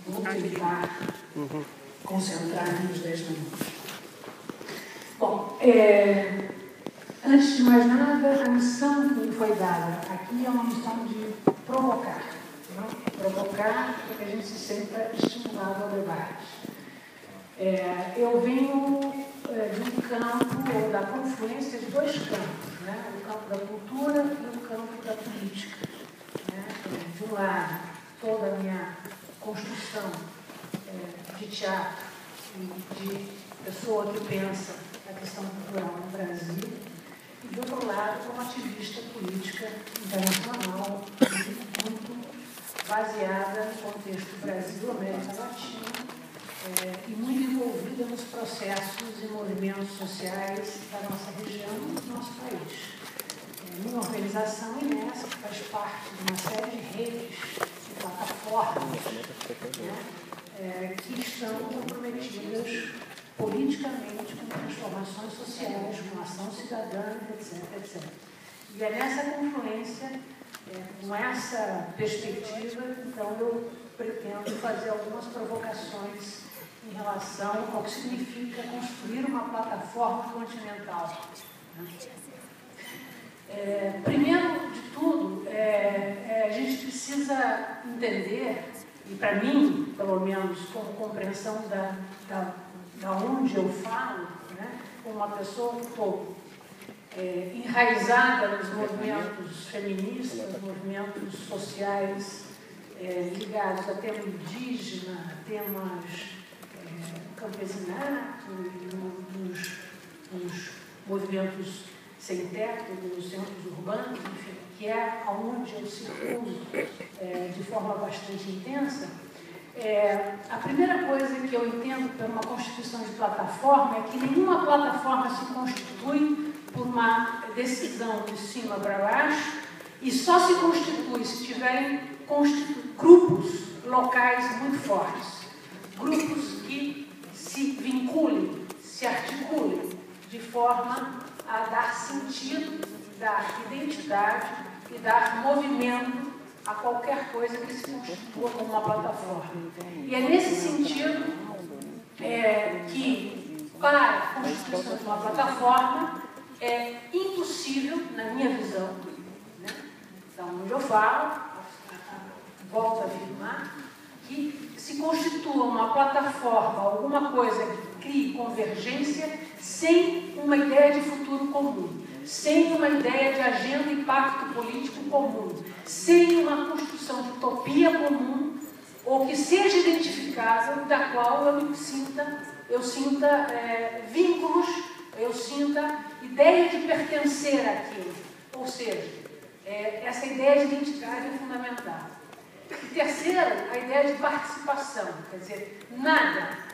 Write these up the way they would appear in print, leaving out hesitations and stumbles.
Vou tentar concentrar nos 10 minutos. Bom, antes de mais nada, a missão que me foi dada aqui é uma missão de provocar. Provocar para que a gente se sinta estimulado ao debate. Eu venho de um campo, ou da confluência de dois campos, né? O campo da cultura e o campo da política. Né? De um lado, toda a minha construção de teatro e de pessoa que pensa a questão cultural no Brasil, e do outro lado, como ativista política internacional, muito baseada no contexto Brasil, América Latina, e muito envolvida nos processos e movimentos sociais da nossa região e do nosso país. Minha organização INESC faz parte de uma série de redes, de plataformas, né, que estão comprometidas politicamente com transformações sociais, com ação cidadã, etc, etc. E é nessa confluência, com essa perspectiva, então eu pretendo fazer algumas provocações em relação ao que significa construir uma plataforma continental. Primeiro de tudo, a gente precisa entender, e para mim, pelo menos, como compreensão da onde eu falo, né, como uma pessoa que estou enraizada nos movimentos feministas, movimentos sociais ligados a tema indígena, a temas campesinato, nos movimentos sem teto, dos centros urbanos, enfim, que é onde eu circulo de forma bastante intensa. A primeira coisa que eu entendo por uma constituição de plataforma é que nenhuma plataforma se constitui por uma decisão de cima para baixo e só se constitui se tiverem grupos locais muito fortes, grupos que se vinculem, se articulem de forma a dar sentido, dar identidade e dar movimento a qualquer coisa que se constitua como uma plataforma. E é nesse sentido que, para a constituição de uma plataforma, é impossível, na minha visão, né, da onde eu falo, volto a afirmar, que se constitua uma plataforma, alguma coisa que crie convergência, sem uma ideia de futuro comum, sem uma ideia de agenda e pacto político comum, sem uma construção de utopia comum, ou que seja identificável, da qual eu sinta vínculos, eu sinta ideia de pertencer àquilo. Ou seja, essa ideia de identidade é fundamental. E terceiro, a ideia de participação. Quer dizer, nada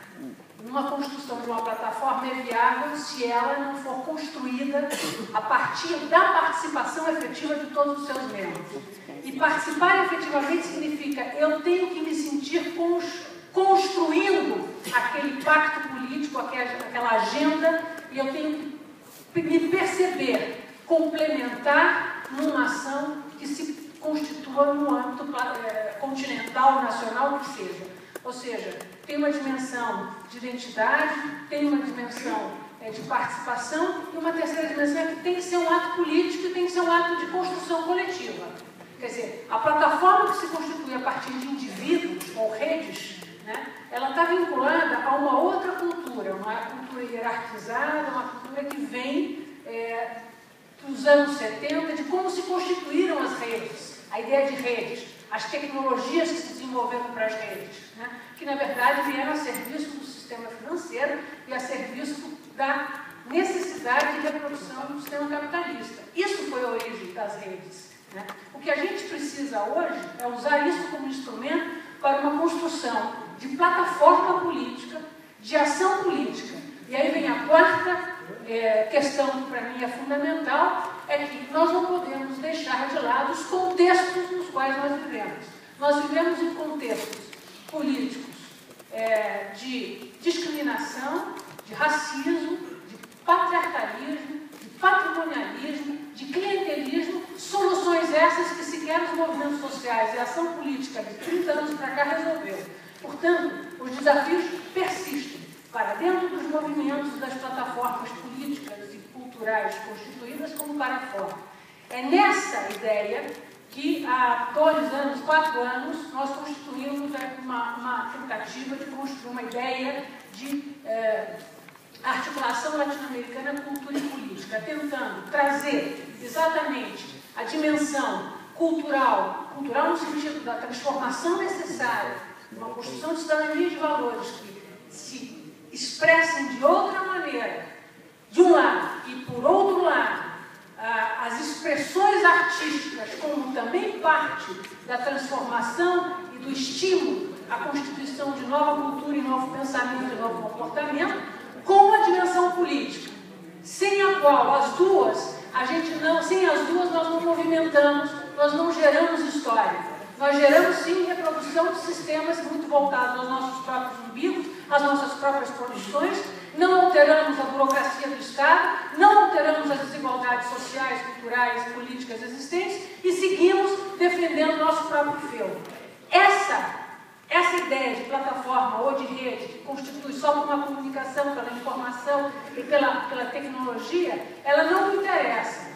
numa construção de uma plataforma é viável se ela não for construída a partir da participação efetiva de todos os seus membros. E participar efetivamente significa eu tenho que me sentir construindo aquele pacto político, aquela agenda, e eu tenho que me perceber complementar numa ação que se constitua no âmbito continental, nacional, que seja. Ou seja, tem uma dimensão de identidade, tem uma dimensão de participação, e uma terceira dimensão é que tem que ser um ato político e tem que ser um ato de construção coletiva. Quer dizer, a plataforma que se constitui a partir de indivíduos ou redes, né, ela está vinculada a uma outra cultura, uma cultura hierarquizada, uma cultura que vem dos anos 70, de como se constituíram as redes, a ideia de redes, as tecnologias que se desenvolveram para as redes, né, que na verdade vieram a serviço do sistema financeiro e a serviço da necessidade de reprodução do sistema capitalista. Isso foi a origem das redes. Né? O que a gente precisa hoje é usar isso como instrumento para uma construção de plataforma política, de ação política. E aí vem a quarta questão que para mim é fundamental, é que nós não podemos deixar de lado os contextos nos quais nós vivemos. Nós vivemos em contextos políticos de discriminação, de racismo, de patriarcalismo, de patrimonialismo, de clientelismo, soluções essas que sequer os movimentos sociais e a ação política de 30 anos para cá resolveram. Portanto, os desafios persistem para dentro dos movimentos das plataformas políticas e culturais constituídas como para fora. É nessa ideia que há 2 anos, 4 anos, nós constituímos uma tentativa de construir uma ideia de articulação latino-americana, cultura e política, tentando trazer exatamente a dimensão cultural no sentido da transformação necessária, uma construção de cidadania de valores que se expressem de outra maneira, de um lado, e por outro lado, as expressões artísticas como também parte da transformação e do estímulo à constituição de nova cultura e novo pensamento e novo comportamento, com a dimensão política, sem a qual sem as duas nós não movimentamos, nós não geramos história. Nós geramos, sim, reprodução de sistemas muito voltados aos nossos próprios umbigos, às nossas próprias produções, não alteramos a burocracia do Estado, não alteramos as desigualdades sociais, culturais, políticas existentes e seguimos defendendo o nosso próprio feudo. Essa ideia de plataforma ou de rede, que constitui só por uma comunicação, pela informação e pela tecnologia, ela não me interessa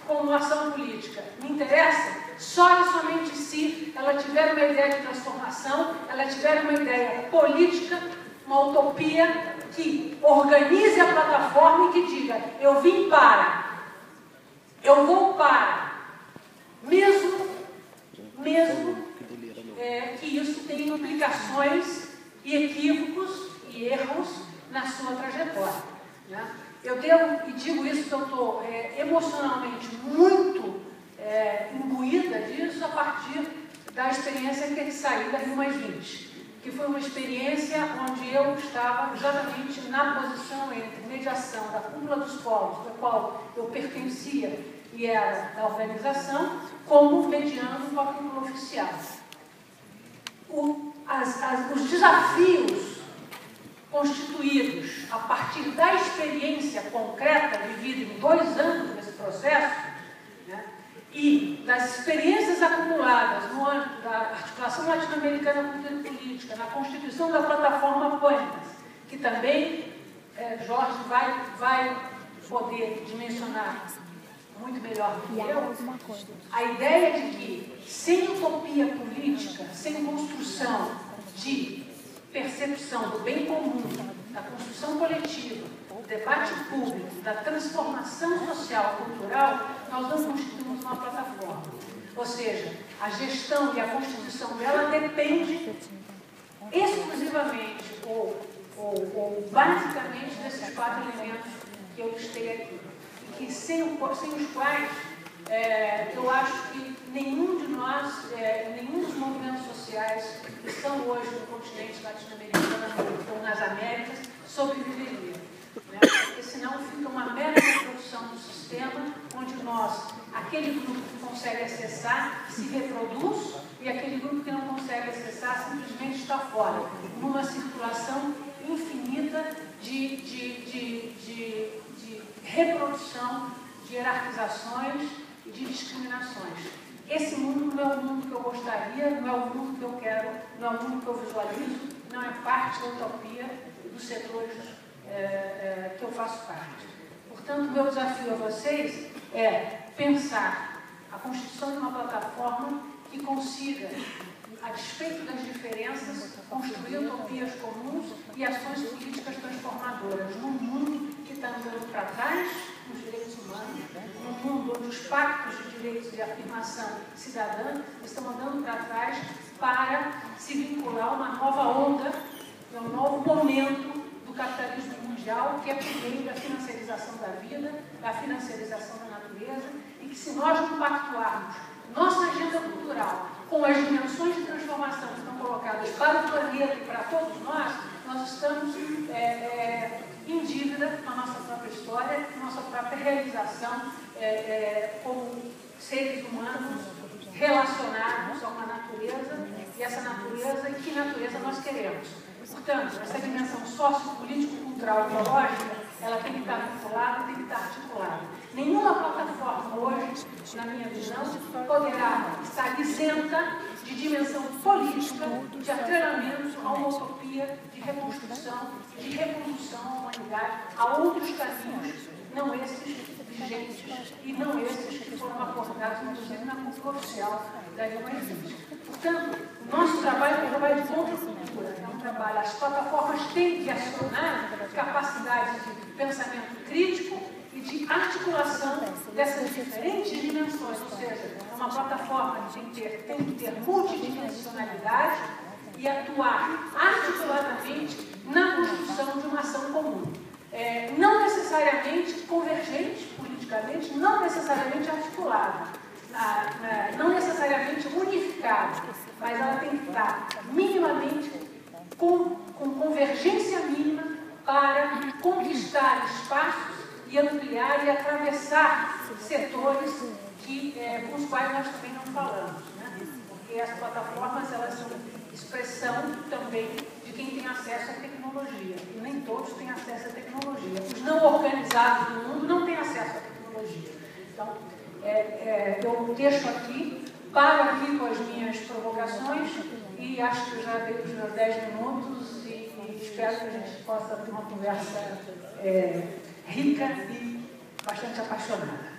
como ação política. Me interessa só e somente se ela tiver uma ideia de transformação, ela tiver uma ideia política, uma utopia que organize a plataforma e que diga: eu vim para, eu vou para, mesmo que isso tenha implicações e equívocos e erros na sua trajetória. Né? Eu digo isso que eu estou emocionalmente muito imbuída disso a partir da experiência que é saí da Rio+20, que foi uma experiência onde eu estava exatamente na posição entre mediação da cúpula dos povos, da qual eu pertencia e era da organização, como mediando com a cúpula oficial. Os desafios constituídos a partir da experiência concreta vivida em 2 anos desse processo, né, e das experiências acumuladas no âmbito da articulação latino-americana cultura e política, na constituição da plataforma Pânicas, que também Jorge vai poder dimensionar muito melhor do que eu, a ideia de que sem utopia política, sem construção de percepção do bem comum, da construção coletiva, do debate público, da transformação social e cultural, nós não constituímos uma plataforma. Ou seja, a gestão e a constituição dela depende exclusivamente ou basicamente desses 4 elementos que eu listei aqui. E que sem os quais eu acho que nenhum de nós, nenhum dos movimentos sociais que estão hoje no continente latino-americano ou nas Américas sobreviveria. Né? Porque senão fica uma mera reprodução do sistema, onde aquele grupo que consegue acessar se reproduz e aquele grupo que não consegue acessar simplesmente está fora, numa circulação infinita de reprodução de hierarquizações e de discriminações. Esse mundo não é o mundo que eu gostaria, não é o mundo que eu quero, não é o mundo que eu visualizo, não é parte da utopia dos setores que eu faço parte. Portanto, meu desafio a vocês é pensar a constituição de uma plataforma que consiga, a despeito das diferenças, construir utopias comuns e ações políticas transformadoras num mundo que está andando para trás nos direitos humanos, num mundo onde os pactos de direitos de afirmação cidadã estão andando para trás para se vincular a uma nova onda, a um novo momento do capitalismo mundial, que é por meio da financiarização da vida, da financiarização da natureza, e que se nós não pactuarmos nossa agenda cultural com as dimensões de transformação que estão colocadas para o planeta e para todos nós estamos em dívida com a nossa própria história, com a nossa própria realização como seres humanos relacionados a uma natureza, e essa natureza, e que natureza nós queremos. Portanto, essa dimensão sociopolítico-cultural e ecológica, ela tem que estar vinculada, tem que estar articulada. Nenhuma plataforma hoje, na minha visão, poderá estar isenta de dimensão política, de atrelamento a uma utopia de reconstrução, de recondução à humanidade, a outros caminhos, não esses vigentes e não esses que foram acordados, inclusive, na cultura oficial da humanidade. Portanto, o nosso trabalho é um trabalho de contracultura, é um trabalho, as plataformas têm que acionar capacidades de pensamento crítico e de articulação dessas diferentes dimensões, ou seja, é uma plataforma que tem que ter multidimensionalidade e atuar articuladamente na construção de uma ação comum. Não necessariamente convergente politicamente, não necessariamente articulada, não necessariamente unificada, mas ela tem que estar minimamente com convergência mínima para conquistar espaços e ampliar e atravessar setores com os quais nós também não falamos, né? Porque as plataformas, elas são expressão também de quem tem acesso à tecnologia, e nem todos têm acesso à tecnologia. Os não organizados do mundo não têm acesso à tecnologia. Então, eu deixo aqui, paro aqui com as minhas provocações e acho que eu já dei os meus 10 minutos e espero que a gente possa ter uma conversa rica e bastante apaixonada.